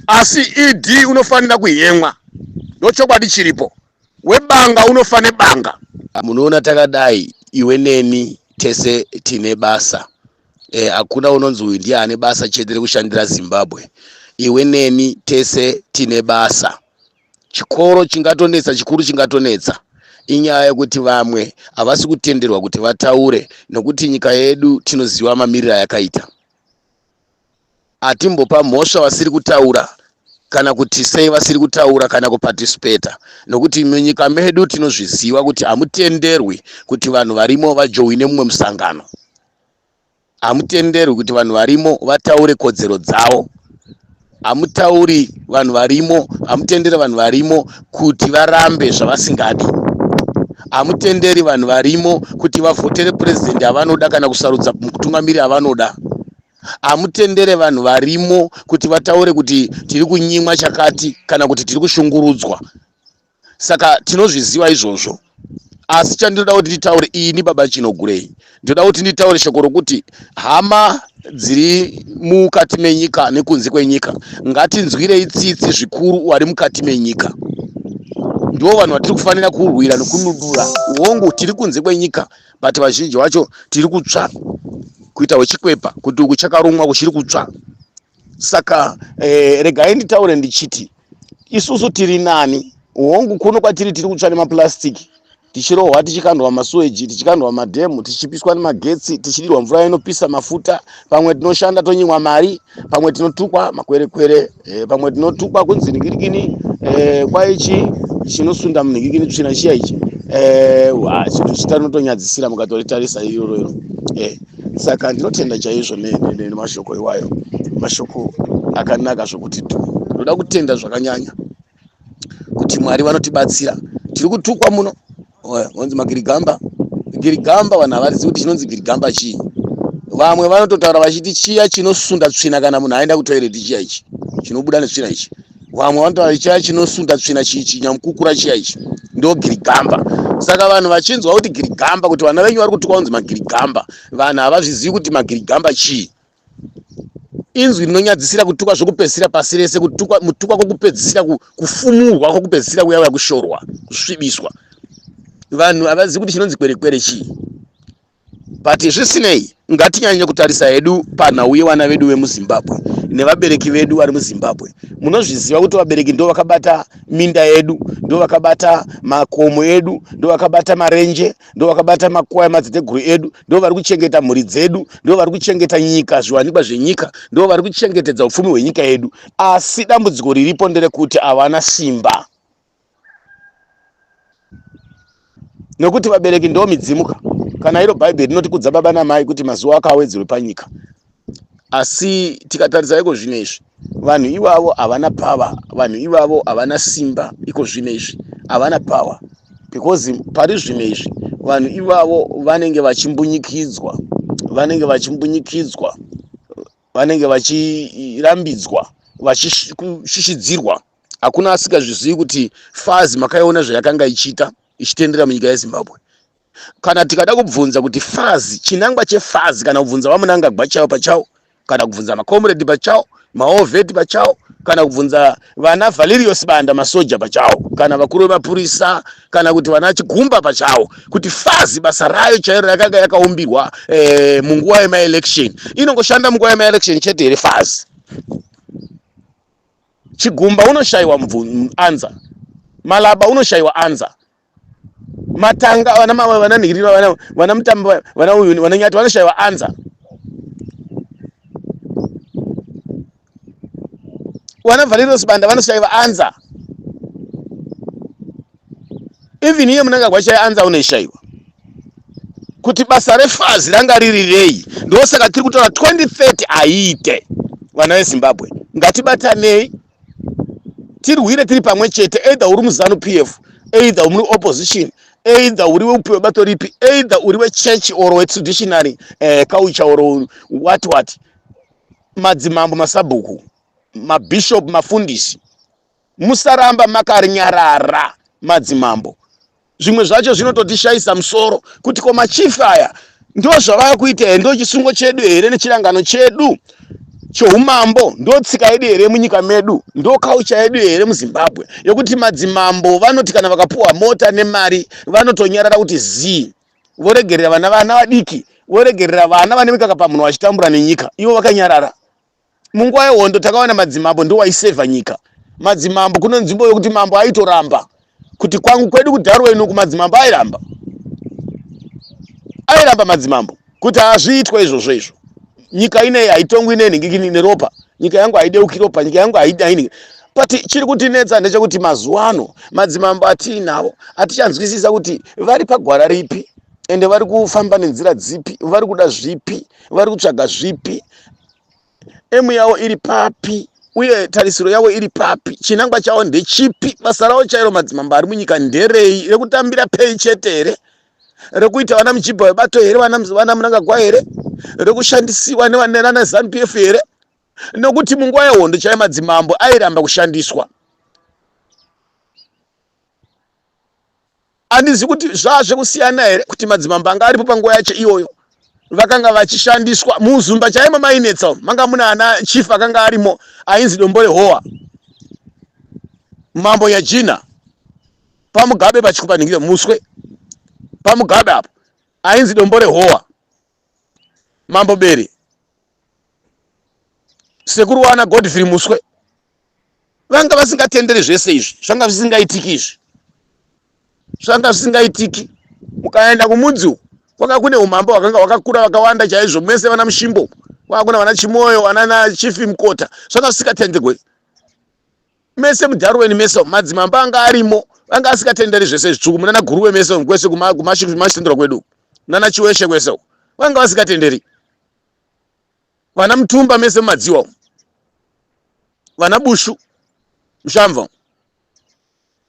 asi idi unofanira kuyemwa ndochokwadi chiripo webanga unofane banga. Munoona takadai iwe neni tese tine basa. Hakuna unonzi uyu ndiye ane basa chete rekushandira Zimbabwe. Iwe neni tese tine basa. Chikoro chingatonetsa, chikuru chingatonetsa inyaya yekuti vamwe havasi kutenderwa kuti vataure, nokuti nyika yedu tinoziva mamiriro yakaita. Atimbopa mhosva vasiri kutaura kana kuti sei vasiri kutaura kana kuparticipata, nokuti munyika medu tinozviziva kuti hamutenderwi kuti vanhu varimo vajoine mumwe musangano. Hamutenderwi kuti vanhu varimo vataure kodzero dzavo. Hamutauri vanhu varimo, hamutenderi vanhu varimo kuti varambe zvavasingadi. Hamutenderi vanhu varimo kuti vavhotere president avanoda kana kusarudza mutungamiri avanoda. Hamutendere vanhu varimo kuti vataure kuti tiri kunyimwa chakati kana kuti tiri kushungurudzwa. Saka tinozviziva izvozvo. Asi chandinoda kuti nditaure ini Baba Chinogurei, ndoda kuti nditaure shoko rokuti hama dziri mukati menyika nekunze kwenyika ngatinzwirei tsitsi zvikuru wari mukati menyika. Ndo vanhu vatiri kufanira kurwira nekunudura. Uongo tiri kunze kwenyika but vazhinji vacho tiri kutsva kuita wechikwepa kuti uku chakarumwa kuchiri kutsva. Saka regai nditaure ndichiti isusu tiri nani. Uongo kuno kwatiri tiri kutsva nemaplastiki, tichirohwa tichikandwa masuweji, tichikandwa madhemu, tichipiswa nemagetsi, tichidirwa mvura inopisa mafuta, pamwe tinoshanda tonyimwa mari, pamwe tinotukwa makwerekwere, pamwe tinotukwa kunzi ningirikini kwaichi chinosunda muningirikini tsvina chiya ichi. Chinhu chitanotonyadzisira mukatoritarisa iroro. Saka ndinotenda chaizvo nemashoko iwayo, mashoko akanaka zvokuti ndoda kutenda zvakanyanya kuti Mwari vanotibatsira. Tiri kutukwa muno wanzi magirigamba. Girigamba vanhu havarizivi kuti chinonzi girigamba chii. Vamwe vanototaura vachiti chiya chinosunda tsvina kana munhu aenda kutoireti chiya ichi chinobuda netsvina ichi. Vamwe vanotaura chiya chinosunda tsvina chinyamukukura chiya ichi ndo girigamba. Saka vanhu vachinzwa kuti girigamba, kuti vana venyu vari kutukwa kunzi magirigamba, vanhu havazvizivi kuti magirigamba chii. Inzwi rinonyadzisira kutukwa zvokupedzisira pasi rese, mutukwa kwokupedzisira, kufumurwa kwokupedzisira kuyauya kushorwa, kusvibiswa. Vanhu havazivi kuti chinonzi kwerekwere chii. But zvisinei ngatinyanye kutarisa hedu panhau yevana vedu vemuZimbabwe nevabereki vedu vari muZimbabwe. Munozviziva kuti vabereki ndo vakabata minda yedu, ndo vakabata makomo edu, ndo vakabata marenje, ndo vakabata makuwa emadziteteguru edu, ndo vari kuchengeta mhuri dzedu, ndo vari kuchengeta nyika, zviwanikwa zvenyika, ndo vari kuchengetedza upfumi hwenyika yedu. Asi dambudziko riripo nderekuti havana simba, nokuti vabereki ndo midzimuka. Kana iro Bhaibheri rinoti kudza baba namai kuti mazuva akawedzerwe panyika. Asi tikatarisa iko zvinezvi, vanhu ivavo havana pava, vanhu ivavo havana simba. Iko zvinezvi havana pava, because pari zvinezvi vanhu ivavo vanenge vachimbunyikidzwa, vanenge vachimbunyikidzwa, vanenge vachirambidzwa, vachishishidzirwa. Hakuna asingazvizivi kuti fazi makaiona zvayakanga ichitendera munyika yeZimbabwe. Kana tikada kubvunza kuti fazi, chinangwa chefazi, kana kubvunza vamunangagwa chavo pachavo, kana kubvunza makomredi pachavo, maovheti pachavo, kana kubvunza vana Valerius Banda masoja pachavo, kana vakuru vemapurisa, kana kuti vana Chigumba pachavo, kuti fazi basa rayo chairo yakanga yakaumbirwa munguva yemaelection. Inongoshanda munguva yemaelection chete here fazi. Chigumba unoshayiwa anza, Malaba unoshayiwa anza, Matanga vananhirira vana mutambo vananyati vanoshayiwa anza. Vana Valerius Banda vanoshayiwa anza. Even iye munangagwa chai anza unoshayiwa. Kuti basa refazi ranga ririrei, ndosaka tiri kutaura 2030 aite. Vana veZimbabwe ngatibatanei, tirwire tiri pamwe chete, either uri muZanu PF, either uri opposition, either uri weupiwe bato ripi, either uri wechurch or wetraditionary culture or what. Madzimambo, masabhuku, mabishop, mafundisi, musaramba makarinyarara madzimambo. Zvimwe zvacho zvinototishayisa musoro kuti koma chief aya ndo zvavaya kuita here, ndo chisungo chedu here nechirangano chedu. choumambo ndo tsika yedu here munyika medu, ndo culture yedu here muZimbabwe yokuti madzimambo vanoti kana vakapuwa mota nemari vanotonyarara kuti zii, voregerera vana vadiki, voregerera vana vane mikaka pamunhu vachitambura nenyika, ivo vakanyarara. Munguva yehondo takaona madzimambo ndo waisevha nyika. Madzimambo kuno nzvimbo yokuti mambo aitoramba, kuti kwangu kwedu kuDharwe ino kumadzimambo airamba madzimambo kuti hazviitwe izvozvo. Nyika ineyi haitongwi nenhingikini neropa, nyika yangu haideuki ropa, nyika yangu haidai. But chiri kutinetsa ndechekuti mazuva ano madzimambo atiinavo hatichanzwisisa kuti vari pagwara ripi, ende vari kufamba nenzira dzipi, vari kuda zvipi, vari kutsvaga zvipi, emu yavo iri papi, uye tarisiro yavo iri papi, chinangwa chavo ndechipi. Basa ravo chairo madzimambo ari munyika nderei? Rekutambira pei chete here? Rekuita vana muchibva webato here, vana Mnangagwa here? Rekushandisiwa nana ZANU-PF here? Nokuti munguva yehondo chaiyo madzimambo airamba kushandiswa. Handizi kuti zvazvekusiyana here kuti madzimambo anga aripo panguva yacho iyoyo vakanga vachishandiswa. Muzumba chaimo mainetsa manga muna ana chief akanga arimo ainzi Dombole Hoa, mambo Nyajina, pamugabe pachikupaningire muswe pamugabe apo ainzi Dombole Hoa, mambo Bere, sekuru wana Godfrey Muswe. Vanga vasingatendere zvese izvi, zvanga zvisingaitiki izvi, zvanga zvisingaitiki. Mukaenda kumudzi kwanga kune umambo wakanga wakakura wakawanda chaizvo, mese vana Mushimbo, kwakuna vana Chimoyo, vana Chief Mukota, zvanga zvisingatenderwe. Mese muDharwe mese madzimambo anga arimo, vanga asingatenderi zvese zvitsvuku. Munana Guruwe mese kwese kumashitendero kwedu, nana Chiweshe kwese vanga vasingatenderi. Vana Mutumba mese mumadziwa, vana Bushu Mushamva,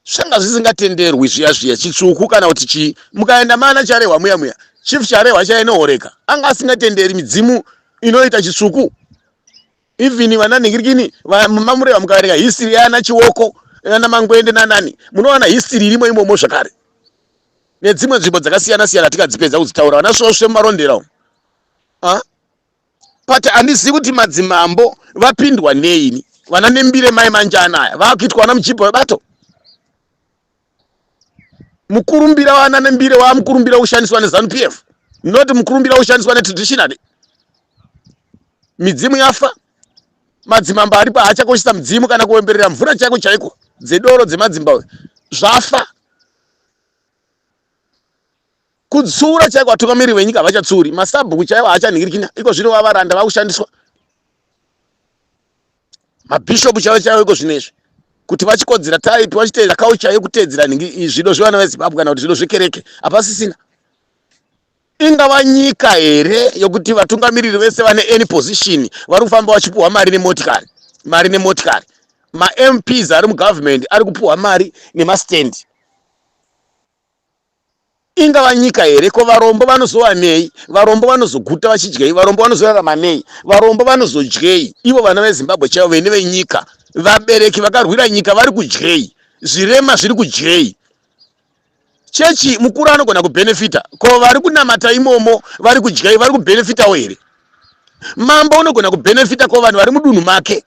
zvanga zvisingatenderwi zviya chitsvuku kana kuti chii. Mukaenda mana Charehwa muya Chief Charehwa chainohoreka, anga asingatenderi midzimu inoita chitsvuku. Even vana Ningirikini mamureva mukavereka history yana Chiwoko, yana Mangwende nanani, munowana history irimo imomo zvakare, nedzimwe nzvimbo dzakasiyana tikadzipedza kudzitaura, vana Svosve mumarondera. But handizivi kuti madzimambo vapindwa neini. Vana Nembire mai Manjana aya vakuitwa vana Muchibva webato. Mukurumbira vana Nembire wamukurumbira kushandiswa neZANU-PF, not mukurumbira kushandiswa netraditionally. Midzimu yafa, madzimambo aripo haachakoshesa mudzimu kana kuemberera mvura chaiko dzedoro dzemadzimbabwe zvafa. Kutsura chaiko vatungamiri venyika vachatsuri, masabhuku chaivo haachanhingirikina, iko zvino vavaranda vakushandiswa. Mabhishopu chaivo iko zvinezvi, kuti vachikodzera taipi vachiteedzera kaucha yekuteedzera zvido zvevana veZimbabwe kana kuti zvido zvekereke, hapasisina. Ingava nyika here yokuti vatungamiriri vese vane any position vari kufamba vachipuhwa mari nemotikari, ma-MPs ari mugovernment ari kupuhwa mari nemastand. Ingava nyika here? Ko varombo vanozowanei? Varombo vanozoguta vachidyei? Varombo vanozorarama nei? Varombo vanozodyei? Ivo vana veZimbabwe chaivo vene venyika, vabereki vakarwira nyika vari kudyei? Zvirema zviri kudyei? Chechi mukuru anogona kubenefita, ko vari kunamata imomo vari kudyei? Vari kubenefitawo here? Mambo unogona kubenefita, ko vanhu vari mudunhu make?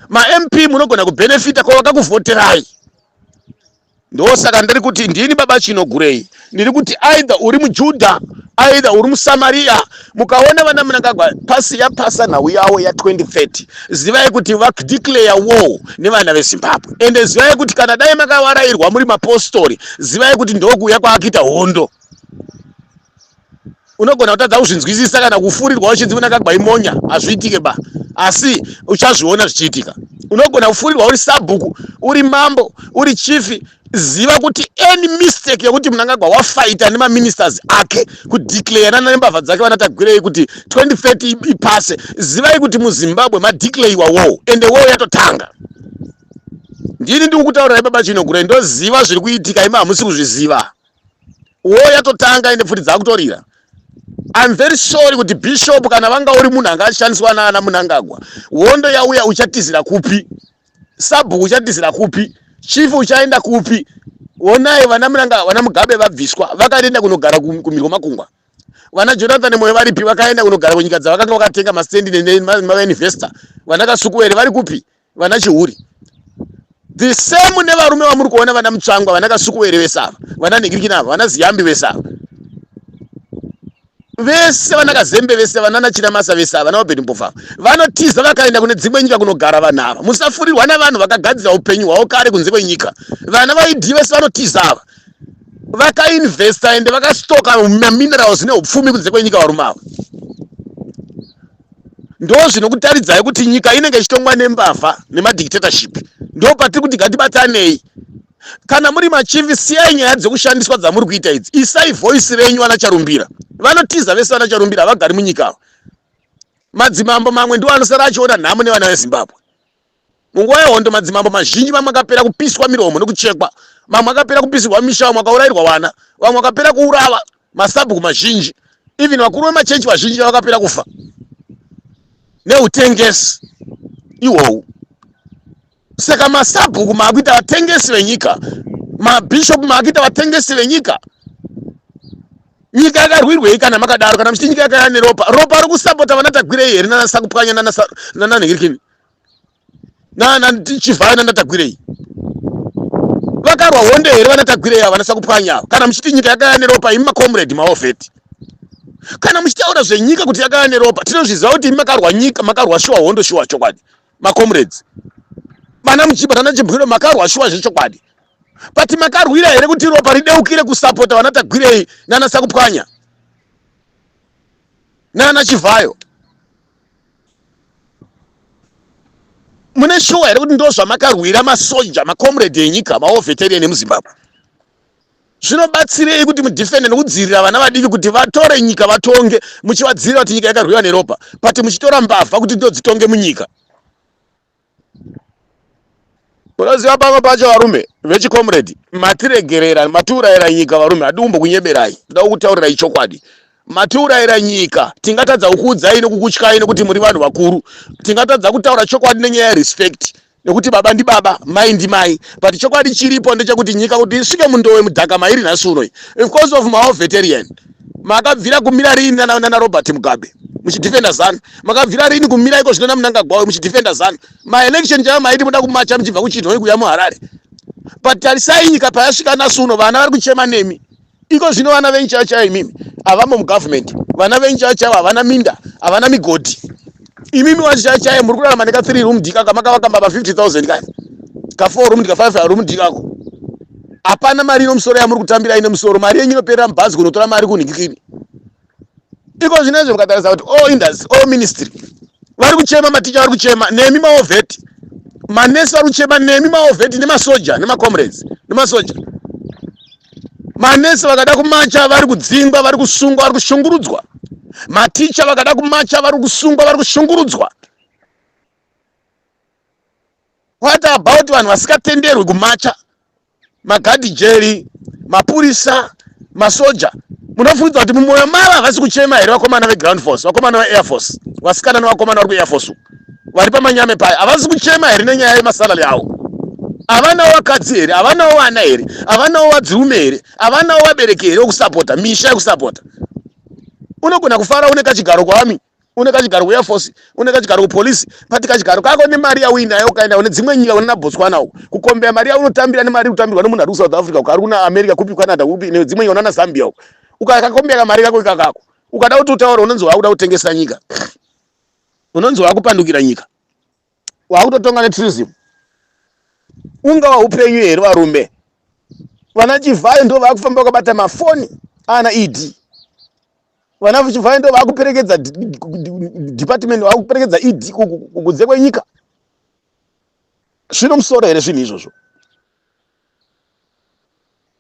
Ma-MP munogona kubenefita, ko vakakuvhoterai? Ndosaka ndiri kuti ndini baba Chinogurei, ndiri kuti either uri muJudha, either uri muSamaria. Mukaona vana Mnangagwa pasi yapasa nhau yavo ya2030, zivai kuti vakudeclare war nevana veZimbabwe. Ende zivai kuti kana dai makavarairwa muri mapostori, zivai kuti ndokuuya kwaakita hondo. Unogona kutadza kuzvinzwisisa kana kufurirwa uchinzi Mnangagwa imonya, hazviitike ba, asi uchazviona zvichiitika. Unogona kufurirwa uri sabhuku, uri mambo, uri chief. Ziva kuti any mistake yokuti Mnangagwa wafighta nemaministers ake kudeclare nembavha dzake vanatagwirei kuti 2030 ipase, zivai kuti muZimbabwe madeclareiwa war, ende war yatotanga. Ndini ndiri kutaurirai baba Chinogurei, ndoziva zviri kuitika, imi hamusi kuzviziva. War yatotanga ende pfuti dzakutorira. I'm very sorry kuti bishop kana vanga uri munhu anga achishandiswa naana Mnangagwa, hondo yauya uchatizira kupi? Sabhuku uchatizira kupi? Chief uchaenda kupi? Onai vana Mugabe vabviswa, vakaenda kunogara kuMhiri kwemakungwa. Vana Jonathan Moyo varipi vakaenda kunogara kunyika dzavakanga vakatenga mastendi nemainvestor. Vana Kasukuwere vari kupi? Vana Chihuri. The same nevarume vamuri kuona vana Mutsvangwa, vana Kasukuwere vesava, vana Nigirikinava, vana Ziyambi vesava. Vese vana Kazembe vese, vana Nachiramasa vesava, vana Obedi Mpofa. Vanotiza vakaenda kune dzimwe nyika kunogara vanhu ava. Musafurirwa navanhu vakagadzira upenyu hwavo kare kunze kwenyika. Vana vaidhi vese vanotiza ava. Vakainvesta ende vakastoka minerals neupfumi kunze kwenyika varume ava. Ndo zvinokutaridzai kuti nyika inenge ichitongwa nembavha nemadictatorship. Ndo patiri kuti ngatibatanei. Kana muri machivi siyai nyaya dzekushandiswa dzamuri kuita idzi. Isai voice renyu vana Charumbira. Vanotiza vese vana Charumbira havagari munyika. Madzimambo mamwe ndiwo anosara achiona nhamo nevana veZimbabwe. Munguva yehondo madzimambo mazhinji mamwe akapera kupiswa miromo nekuchekwa. Mamwe akapera kupisirwa misha, vamwe akaurayirwa vana, vamwe akapera kuurava masabhuku mazhinji. Even vakuru vemachechi vazhinji vakapera kufa. Neutengesi ihwohwu. Saka masabhuku maakuita vatengesi venyika, mabhishop maakuita vatengesi venyika. Nyika yakarwirwei kana makadaro? Kana muchiti nyika yakaya neropa, ropa ari kusapota vana Tagwirei here nana Sakupwanya nana Nhirikini nana Chivhaya nana Tagwirei? Vakarwa hondo here vana Tagwirei ava Sakupwanya ava? Kana muchiti nyika yakaya neropa, imi makomrade maofeti. Kana muchitaura zvenyika kuti yakaya neropa, tinozviziva kuti imi makarwa nyika, makarwa shuwa hondo shuwa chokwadi. Makomrades, vana Muchibatana Chibwiro makarwa shuwa zvechokwadi. Pati makarwira here kuti ropa rideukire kusapota vana Tagwirei nana Sakupwanya nana Chivhayo? Mune shuwa here kuti ndo zvamakarwira masoja, makomrade enyika, maoveterian emuZimbabwe? Zvinobatsirei kuti mudhifende nekudzivirira vana vadiki kuti vatore nyika vatonge, muchivadzivirira kuti nyika yakarwiwa neropa, pati muchitora mbavha kuti ndodzitonge munyika? Unoziva pamwe pacho varume vechikomrade, matiregerera, matiurayira nyika varume, hadumbo kunyeberai, toda kutaurirai chokwadi. Matiurayira nyika, tingatadza kukuudzai nekukutyai nekuti muri vanhu vakuru. Tingatadza kutaura chokwadi nenyaya yerespect, nekuti baba ndi baba, mai ndi mai. But chokwadi chiripo ndechekuti nyika kuti isvike mundowe mudhaka mairi nhasi uno, because of maoveterian. Makabvira kumira rini nana Robert Mugabe muchidefenda ZANU? Makabvira rini kumira iko zvinona Mnangagwa muchidefenda ZANU? Ma-election chava maiti muda kumacha muchibva kuChinhoi kuya muHarare. But tarisai nyika payasvika nhasi uno, vana vari kuchema nemi. Iko zvino vana venyu chaivo chaivo imimi havamo mugovernment. Vana venyu chaivo chaivo havana minda, havana migodhi. Imimi wacho chaivo chaivo muri kurarama neka 3 room ndikaka makavaka mbaba 50,000 kani, ka 4 room ndika 5 room ndikako. Hapana mari inomusoro yamuri kutambira ine musoro, mari yenyu inoperera mubhazi kunotora mari kuNhirikini. Iko zvinezvo mukatarisa kuti all industry, all ministry vari kuchema, maticha vari kuchema, nemi maovheti, manesi vari kuchema, nemi maovheti, nemasoja nemacomrades nemasoja. Manesi vakada kumacha vari kudzingwa, vari kusungwa, vari kushungurudzwa. Maticha vakada kumacha vari kusungwa, vari kushungurudzwa. What about vanhu vasikatenderwi kumacha? Magadhi jeri, mapurisa, masoja. Munofunza kuti mumwoyo mavo havasi kuchema here vakomana veground force, vakomana veair force, vasikana nevakomana vari kuair force vari pamanyame paya? Havasi kuchema here nenyaya yemasalari avo? Havanawo vakadzi here? Havanawo vana here? Havanawo vadzirume here? Havanawo vabereki here vokusapota misha yekusapota? Unogona kufara une kachigaro kuarmy, une kachigaro kuair force, une kachigaro kupolisi, pati kachigaro kako nemari yauinayo ukaenda une dzimwe nyika una Botswana uko kukombea mari yaunotambira nemari kutambirwa nemunhu ari kuSouth Africa uko ari kuna America kupi Canada kupi nedzimwe nyika una Zambia uko ukakakombera mari kako ikakako, ukada kuti utaura unonzi wakuda kutengesa nyika, unonzi wakupandukira nyika, wakutotonga netourism. Unga upenyu here varume? Vana Chivhayo ndo vakufamba vakabata mafoni ana ED. Vana Chivhayo ndo vakuperekedza department, vakuperekedza ED kunze kwenyika. Zvino musoro here zvinhu izvozvo?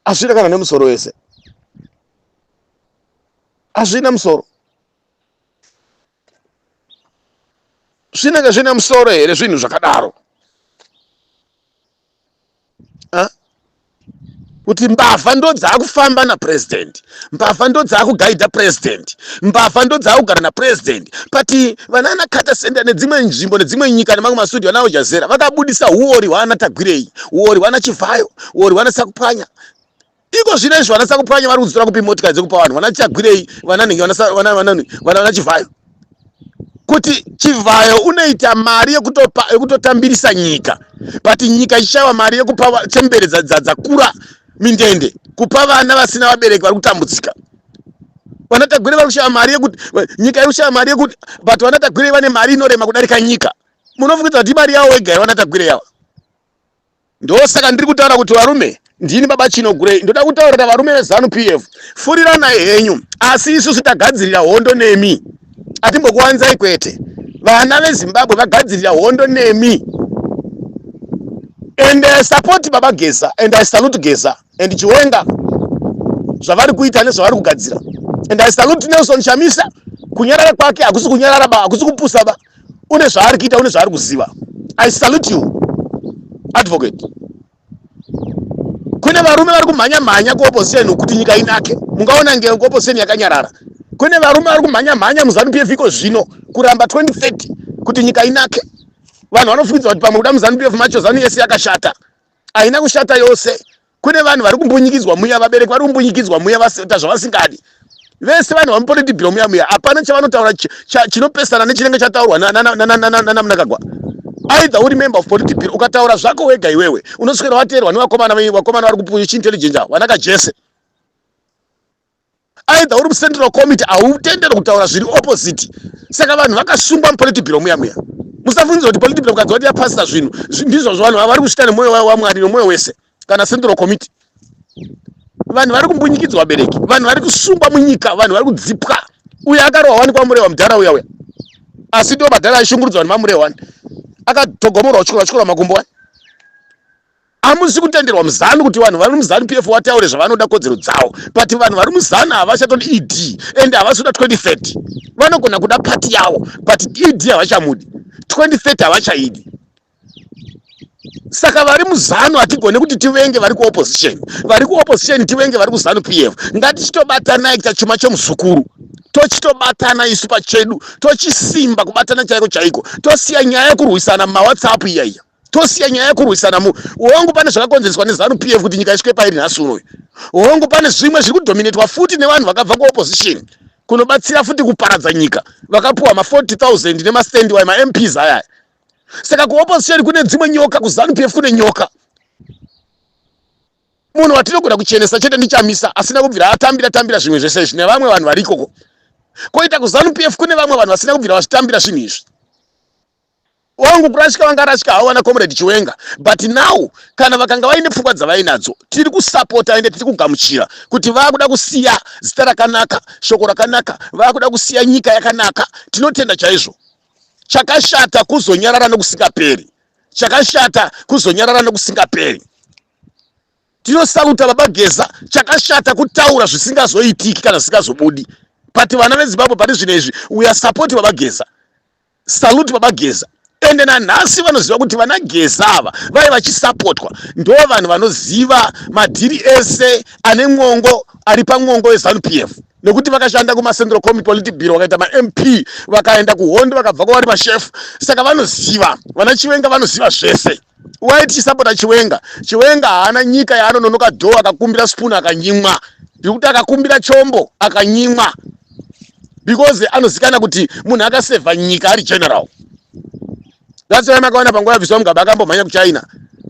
Hazvina kana nemusoro wese, hazvina musoro. Zvinenge zvine musoro here zvinhu zvakadaro? Kuti mbavha ndo dzakufamba napresident, mbavha ndo dzakugaidha president, mbavha ndo dzakugara napresident. Pati vanana Carter Center nedzimwe nzvimbo nedzimwe nyika nemamwe masudio ana Al Jazeera vakabudisa huori hwana Tagwirei, huori hwana Chivhayo, huori hwana Sakupwanya. iko zvinezvi vanasa kupwanya vari kudzura kupi motikari dzekupa vanhu vanachagwirei vananhingi vanachivayo kuti Chivayo unoita mari yekutotambirisa nyika but nyika ichishaiwa mari yekupa chembere dzakura mindende kupa vana vasina vabereki vari kutambudzika. Vanatagwire vari kushaiwa mari yekuti nyika iri kushaiwa mari yekuti but vanatagwire vane mari inorema kudarika nyika. Munofungidza kuti mari yavo wega vanatagwire yava. Ndosaka ndiri kutaura kuti varume ndini baba Chino Gray ndoda kutaurira varume veZANU PF furiranai henyu asi isusu tagadzirira hondo nemi atimbokuwanzai kwete. Vana veZimbabwe vagadzirira hondo nemi and I support Baba Geza and I salute Geza and Chiwenga zvavari kuita nezvavari kugadzira and I salute Nelson Chamisa kunyarara kwake hakusi kunyarara ba hakusi kupusa ba une zvaari kuita une zvaari kuziva. I salute you advocate. Kune varume vari kumhanya kuopposition kuti nyika inake mungaona ngeke kuopposition yakanyarara. Kune varume vari kumhanya muZANU PF iko zvino kuramba 2030 kuti nyika inake. Vanhu vanofungidza kuti pamwe kuda muZANU PF macho ZANU yese yakashata. Haina kushata yose. Kune vanhu vari kumbunyikidzwa muya vabereki vari kumbunyikidzwa muya vasita zvavasingadi. Vese vanhu vamupoliti bhiro muya hapana chavanotaura chinopesana nechinenge chataurwa na Mnangagwa. Either uri member of political bureau ukataura zvako wega iwewe unoswera wateerwa nevakomana vari kupunya intelligence vanaka Jesse. Either uri central committee hautenderi kutaura zviri opposite. Saka vanhu vakasungwa mupolitical bureau muya musafungidzwa kuti political bureau ukadzi kuti yapasita zvinhu ndizvo vanhu vari kusvita nemwoyo waMwari nemwoyo wese kana central committee. Vanhu vari kumbunyikidzwa vabereki, vanhu vari kusungwa munyika, vanhu vari kudzipwa. Uyu akarohwa wani kwaMurehwa mudhara uya asi ndiwo madhara aishungurudzwa neMamurehwa wani akatogomorwa chikora makumbo wani. Hamusi kutenderwa muZANU kuti vanhu vari muZANU PF vataure zvavanoda kodzero dzavo but vanhu vari muZANU havachatodi ED and havasida 2030 vanogona kuda party yavo but ED havachamudi 2030 havachaidi. Saka vari muZANU hatigone kuti tivenge vari kuopposition tivenge vari kuZANU PF. Ngatichitobatana kuita chuma chomuzukuru tochitobatana isu pachedu tochisimba kubatana chaiko tosiya nyaya yekurwisana muWhatsApp iya tosiya nyaya yekurwisana hongu pane zvakakonzereswa neZANU PF kuti nyika isvike pairi nhasi unoyu. Hongu pane zvimwe zviri kudominatwa futi nevanhu vakabva kuopposition kunobatsira futi kuparadza nyika vakapuwa ma40,000 nemastendi wayo maMPs aya. Saka kuopposition kune dzimwe nyoka, kuZANU PF kune nyoka. Munhu watinogona kuchenesa chete ndichamisa asina kubvira atambira zvimwe zvese izvi nevamwe vanhu vari ikoko. Koita kuZANU PF kune vamwe vanhu vasina kubvira vachitambira zvinhu izvi. Wangu kurashika vanga rashika hawana comrade Chiwenga but now kana vakanga vaine pfungwa dzavainadzo tiri kusapota ende tiri kugamuchira kuti vakuda kusiya zita rakanaka shoko rakanaka vakuda kusiya nyika yakanaka. Tinotenda chaizvo. Chakashata kuzonyarara nokusingaperi. Chakashata kuzonyarara nokusingaperi. Tinosaluta Baba Geza. Chakashata kutaura zvisingazoitiki kana zvisingazobudi. But vana veZimbabwe pari zvinezvi we are support Baba Geza. Salute Baba Geza. Ende nanhasi vanoziva kuti vana Geza ava vai vachisupportwa ndo vanhu vanoziva madhiri ese ane mwongo ari pamwongo weZANU PF nekuti vakashanda kumaCentral Committee Political Bureau vakaita maMP vakaenda kuhondo vakabva kwavari mashefu. Saka vanoziva vana Chiwenga vanoziva zvese. Waiti support Chiwenga haana nyika yaanononoka dho akakumbira spoon akanyimwa ndikuti akakumbira chombo akanyimwa because anozikana kuti munhu akasevha nyika ari general. That's why makaona panguva yaBvisiwa Mugabe akambomhanya kuChina.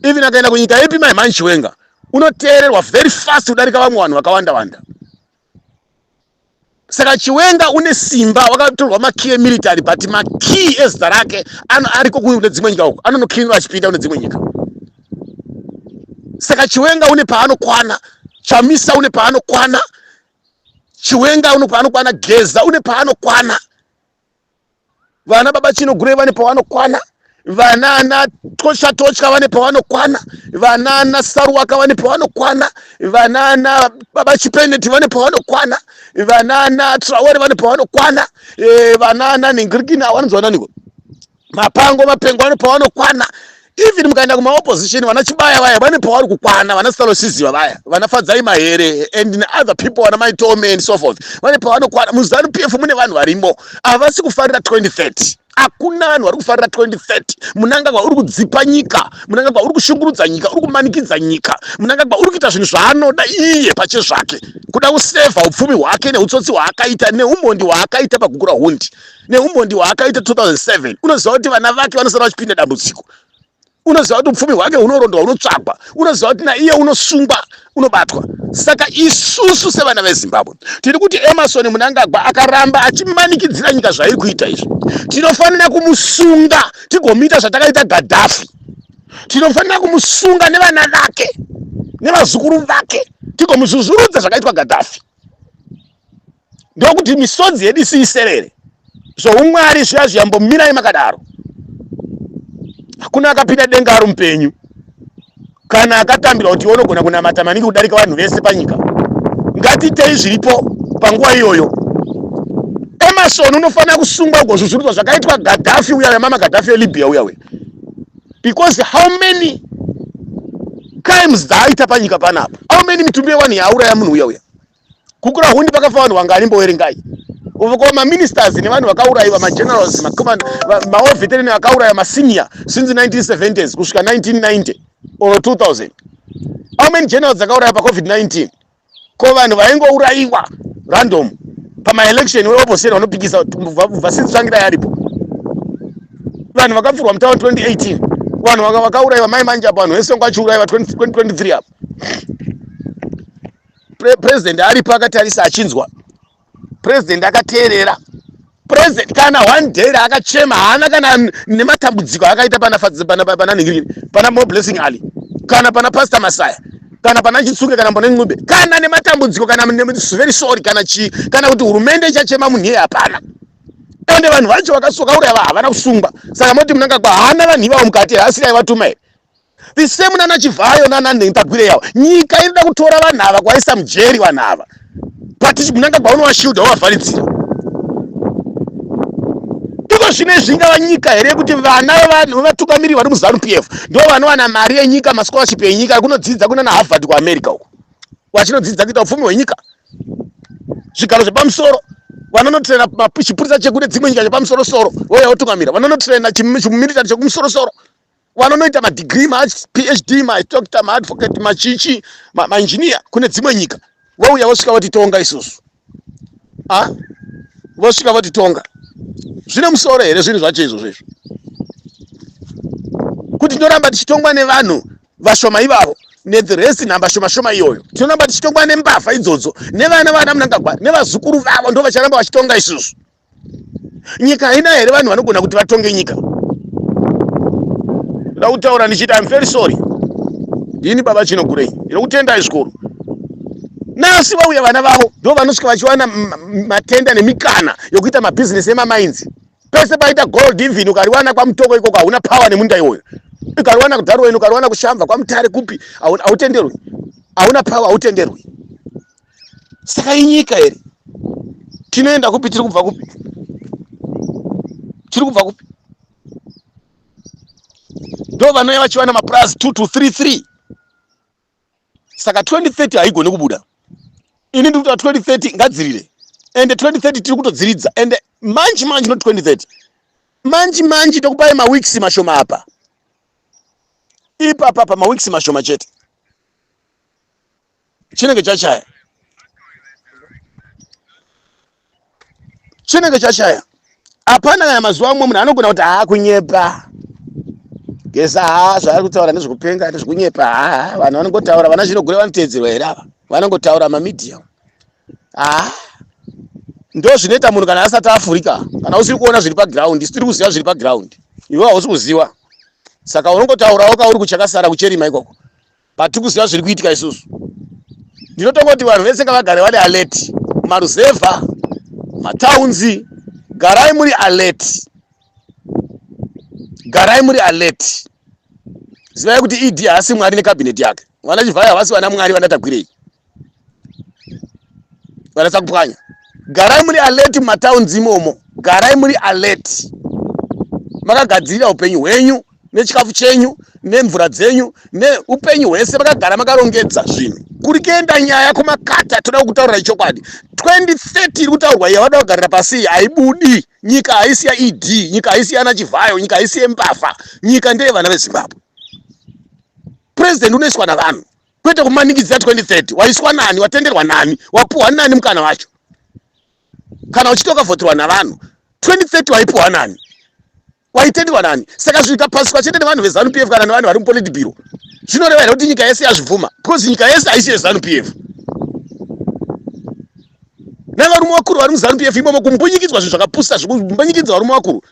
Even akaenda kunyika ipi maimani Chiwenga unoteererwa very fast kudarika vamwe vanhu vakawanda. Saka Chiwenga une simba wakatorwa makey military but makey ezita rake ariko kune dzimwe nyika uko anonoklinwa achipinda kune dzimwe nyika. Saka Chiwenga une paanokwana, Chamisa une paanokwana, Chiwenga une paanokwana, Geza une paanokwana. Vana Baba Chino Gray vane pavanokwana, vanana Tocha vane pavanokwana, vanana Saruwaka vane pavanokwana, vanana Baba Chipeneti vane pavanokwana, vanana Traore vane pavanokwana, vanana Ningirikina vanozwana niko. Mapengo vane pavanokwana. even mukaenda kuma opposition vanachibaya vaya vane pavari kukwana, vana Salosiziva vaya, vana Fadzai Mahere and other people, vana Maitome and so forth, vane pavanokwana. Muzanu PF mune vanhu varimo havasi kufarira 2030. Hakuna vanhu vari kufarira 2030. Mnangagwa uri kudzipa nyika, Mnangagwa uri kushungurudza nyika, uri kumanikidza nyika, Mnangagwa uri kuita zvinhu zvaanoda iye pachezvake, kuda kusevha upfumi hwake neutsotsi hwaakaita neumhondi hwaakaita pagukura hundi neumhondi hwaakaita 2007. Unoziva kuti vana vake vanosara vachipinda dambudziko. Unoziva kuti upfumi hwake hunorondwa, hunotsvagwa. Unoziva kuti naiye unosungwa, unobatwa. Saka isusu sevana veZimbabwe tiri kuti Emmerson Mnangagwa akaramba achimanikidzira nyika zvairi kuita izvi, tinofanira kumusunga tigomuita zvatakaita Gaddafi. Tinofanira kumusunga nevana vake nevazukuru vake tigomuzvuzurudza zvakaitwa Gaddafi. Ndokuti misodzi yedu isiiserere. Zvoumwari zviya zviyambomirai makadaro. Hakuna akapinda denga ari mupenyu kana akatambira kuti unogona kunamata maningi kudarika vanhu vese panyika. Ngatitei zviripo panguva iyoyo. Emmerson unofanira kusungwa kugozvuzvurudzwa zvakaitwa Gaddafi uya wemama Gaddafi eLibya uya we. Because how many crimes dzaaita panyika panapa? How many mitumbi yevanhu yauraya munhu uya uya? Kukura hundi pakafa vanhu vanga arimbowerengai. Uvoko ministers nevanhu vakauraiwa, generals, maofiteri vakauraya masenior since 1970s kusvika 1990 or 2000. How many generals dzakauraya pa COVID-19? Ko vanhu vaingouraiwa random pama-election weopposition vanopikisa vasitsvangira yaripo. Vanhu vakapfurwa mutauro 2018. Vanhu vakauraiwa mai manje apo, vanhu vese vachiuraiwa 2023 apo. President aripo akatarisa achinzwa. President akateerera. President kana one day akachema hana kana nematambudziko akaita pana More Blessing Ali kana pana Pastor Masaya kana pana Chitsunge kana pana Ng'ombe kana nematambudziko kana very sorry kana kuti hurumende ichachema munhu iye hapana. Ende vanhu vacho vakasoka uri havana kusungwa. Saka moti Mnangagwa hana vanhu ivavo mukati asiri aivatuma here. The same nana Chivayo nana Ndengitagwire yavo. Nyika irida kutora vanhu ava kuvaisa mujeri vanhu ava. But Mnangagwa unovashilda wavharidzira. Tiko zvine zvingava nyika here kuti vana vevanhu vatungamiri vari muZanu PF ndo vanowana mari yenyika, mascholarship yenyika kunodzidza kuna naHarvard kuAmerica uko. Vachinodzidza kuita upfumi hwenyika. Zvigaro zvepamusoro vanonotrena chipurisa chekune dzimwe nyika chepamusoro soro vouya votungamira. Vanonotrena chimilitary chekumusoro soro. Vanonoita madegree, PhD, madoctor, maadvocate, machichi, maengineer kune dzimwe nyika. Vouya vosvika voti tonga isusu. Vosvika voti tonga. Zvine musoro here zvinhu zvacho izvozvo. Kuti tinoramba tichitongwa nevanhu vashoma ivavo the rest namba shoma iyoyo. Tinoramba tichitongwa nembavha idzodzo nevana vana Mnangagwa nevazukuru vavo ndo vacharamba vachitonga isusu. Nyika haina here vanhu vanogona kuti vatonge nyika. Ndoda kutaura ndichiti I'm very sorry. Ndini baba Chinogurei. Ndinokutendai zvikuru. Nasi vauya vana vavo ndo vanosvika vachiwana matenda nemikana yokuita mabusiness emamainzi. Pese paita gold even ukariwana kwaMutoko ikoko hauna power nemunda iwoyo. Ukariwana kuDarwen, ukariwana kuShamva kwaMutare kupi hautenderwi. Hauna power hautenderwi. Saka inyika here. Tinoenda kupi, tiri kubva kupi? Tiri kubva kupi? Ndo vanouya vachiwana maplus 2 to 3. Saka 2030 haigoni kubuda. Ini ndikuti 2030 ngadzirire. And 2030 tiri kutodziridza. And manji not 2030. Manji tokupai maweeks mashoma apa. Ipapa maweeks mashoma chete. Chinenge chachaya. Chinenge chachaya. Apana kana mazuva amwe munhu anogona kuti kunyepa. Gesa zvari kutaura nezvekupenga nezvekunyepa. Vanhu vanongotaura, vana Chinogure vanotedzerwa here ava. Vanongotaura mamedia. Ndo zvinoita munhu kana asati afurika. Kana usiri kuona zviri paground, isiri kuziva zviri paground. Iwe hausi kuziva. Saka unongotaurawo kauri kuchakasara kucherima ikoko. Pati kuziva zviri kuitika isusu. Ndinotongoti vanhu vese ngavagare vari alert. Maruzevha, mataunzi, garai muri alert. Garai muri alert. Zivai kuti Idi haasi Mwari nekabineti yake. Vana Chivaya havasi vana Mwari vanatagwirei. Vanatsa kupwanya. Garai muri alert mumataunzi imomo. Garai muri alert. Makagadzirira upenyu hwenyu nechikafu chenyu nemvura dzenyu neupenyu hwese vakagara makarongedza zvinhu. Kuri kuenda nyaya kumakata toda kutaurira chokwadi. 2030 iri kutaurwa iya vada kugarira pasi haibudi. Nyika haisi yaED, nyika haisi yana Chivhayo, nyika haisi yeMbavha, nyika ndeye vana veZimbabwe. President unoiswa navanhu kwete kumanikidzira 2030. Waiswa nani? Watenderwa nani? Wapuhwa nani mukana wacho? Kana uchitoka voterwa navanhu 2030 waipuhwa nani? Waitenderwa nani? Saka zvikapaswa chete nevanhu veZANU-PF kana nevanhu vari muPolitburo zvinoreva here kuti nyika yese yazvibvuma? Because nyika yese haisi yeZANU-PF. Nevarume vakuru vari muZANU-PF imomo kumbunyikidzwa zvinhu zvakapusa zvekumbunyikidzwa varume vakuru.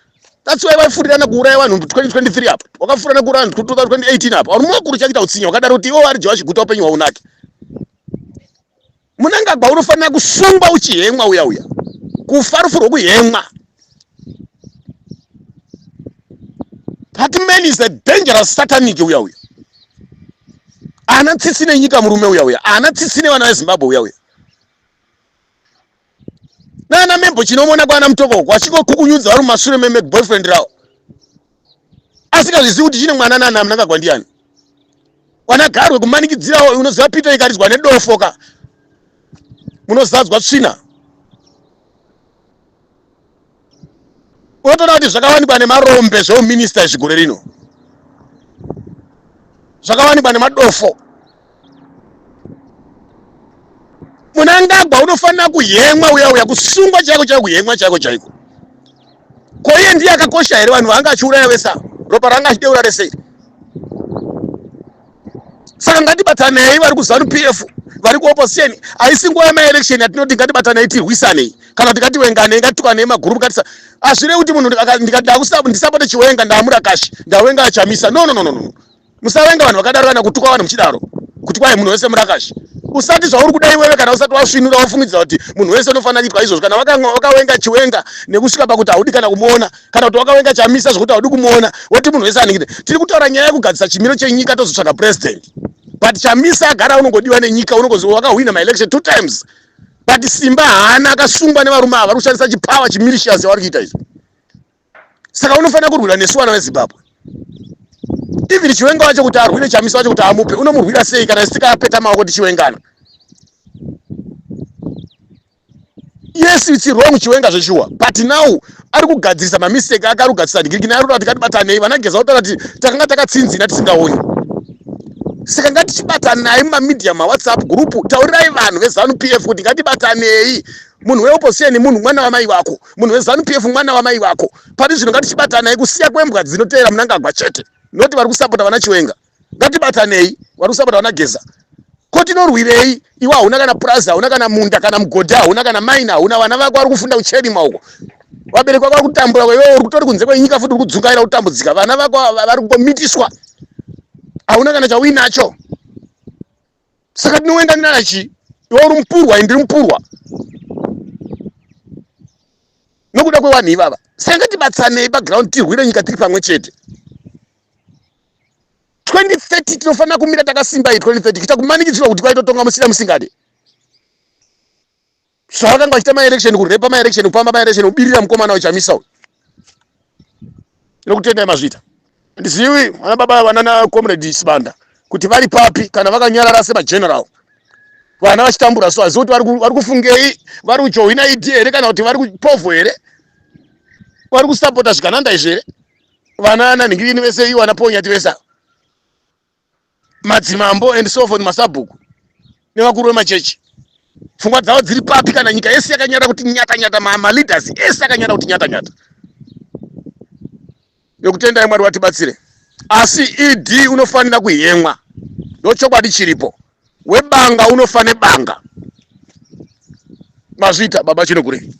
That's why vaifurirana kuuraya vanhu 2023 apo. Vakafurirana kuuraya vanhu 2018 apo. Varume vakuru chakuita utsinya wakadaro kuti ivo vari jewa chiguta upenyu hwaunake. Munangagwa unofanira kusungwa uchihemwa uya. Kufa rufu rwokuhemwa. That man is a dangerous satanic uya. Ana tsitsi nenyika murume uya. Ana tsitsi nevana veZimbabwe uya. Nana membo chinomona kwana mutoko kwachiko kukunyudza vari mumashure boyfriend rao. Asikazvizivi kuti chine mwana nana munangagwa ndiani. Wanagarwe kumanikidzirawo unoziva Peter ikaridzwa nedofoka. Munozadzwa tsvina. Unotoona kuti zvakawanikwa nemarombe zveuminista ezvigore rino. Zvakawanikwa nemadofo. Munangagwa unofanira kuhemwa uya kusungwa chaiko kuhemwa chaiko. Ko iye ndiye akakosha here vanhu vanga achiuraya vesa ropa ranga achideura rese. Saka ngatibatanei vari kuZANU-PF vari kuopposition. Haisi nguva yemaelection yatinoti ngatibatanei tirwisanei kana kuti ngatiwenganei ngatitukwanei magurupu katisa. Hazvirevi kuti munhu ndikada ndisapote Chiwenga ndamura Kashi ndawenga Chamisa. No. Musavenga vanhu vakadaro kana kutuka vanhu muchidaro kuti kwai munhu wese murakashi. Usati zvauri kuda iwewe kana usati wasvinura wafungidzira kuti munhu wese unofanira kuitwa izvozvo. Kana wakawenga Chiwenga nekusvika pakuti haudi kana kumuona, kana kuti wakawenga Chamisa zvokuti haudi kumuona, woti munhu wese aningire. Tiri kutaura nyaya yekugadzisa chimiro chenyika tozotsvaga president. But Chamisa agara unongodiwa nenyika, unongozi wakahwina ma-election 2 times. But Simba haana, akasungwa nevarume ava vari kushandisa chipawa chimilitias yavari kuita izvo. Saka unofanira kurwira nesu vana veZimbabwe. Even Chiwenga wacho kuti arwire Chamisa wacho kuti amupe, unomurwira sei kana sitikapeta maoko tichiwengana? Yes, it's wrong Chiwenga zveshuwa, but now ari kugadzirisa mamistake ake, ari kugadzirisa digiriki naye kuti ngatibatanei. Vanageza kutaura kuti takanga takatsinzina tisingaoni. Saka ngatichibatanai mumamedia maWhatsApp group, taurirai vanhu veZANU-PF kuti ngatibatanei. Munhu weopposition munhu mwana wamai vako, munhu weZANU-PF mwana wamai vako. Pari zvino ngatichibatanai kusiya kwembwa dzinoteera Munangagwa chete. Noti vari kusapota vana Chiwenga. Ngatibatanei vari kusapota vana Geza. Koti norwirei iwe hauna kana plaza, hauna kana munda kana mugodha, hauna kana maina, hauna vana vako vari kufunda ucheri maoko. Vabereki vako vari kutambura, iwewe uri kutori kunze kwenyika futi uri kudzungaira kutambudzika. Vana vako vari kungomitiswa. Hauna kana chauinacho. Saka tinoendanira nachi? Iwe uri mupurwa, ndiri mupurwa. Nokuda kwevanhu ivava. Saka ngatibatsanei background tirwire nyika tiri pamwe chete. 2030 tinofanira kumira takasimba. 2030 kita kumanikidzirwa kuti kwaitotonga musina musingade. Zvavakanga vachita ma-election, kurepa ma-election, kupamba ma-election, kubirira mukomana weChamisa uyu. Nokutendai mazvita. Ndizivi vana baba vanana comrade Sibanda kuti vari papi kana vakanyarara semageneral. Vana vachitambura so azivi kuti vari kufungei, vari kujoina idea here kana kuti vari kupovho here, vari kusapota zvikananda izvi here. Vana nanhingirini vese ivo vanaponyati vese madzimambo and so forth, masabhuku nevakuru vemachechi. Pfungwa dzavo dziri papi kana nyika yese yakanyara kuti nyata maleaders ese akanyara kuti nyata. Yokutendai Mwari watibatsire. Asi ED unofanira kuhemwa. Ndochokwadi chiripo. Webanga unofanira banga. Mazvita baba chinogure.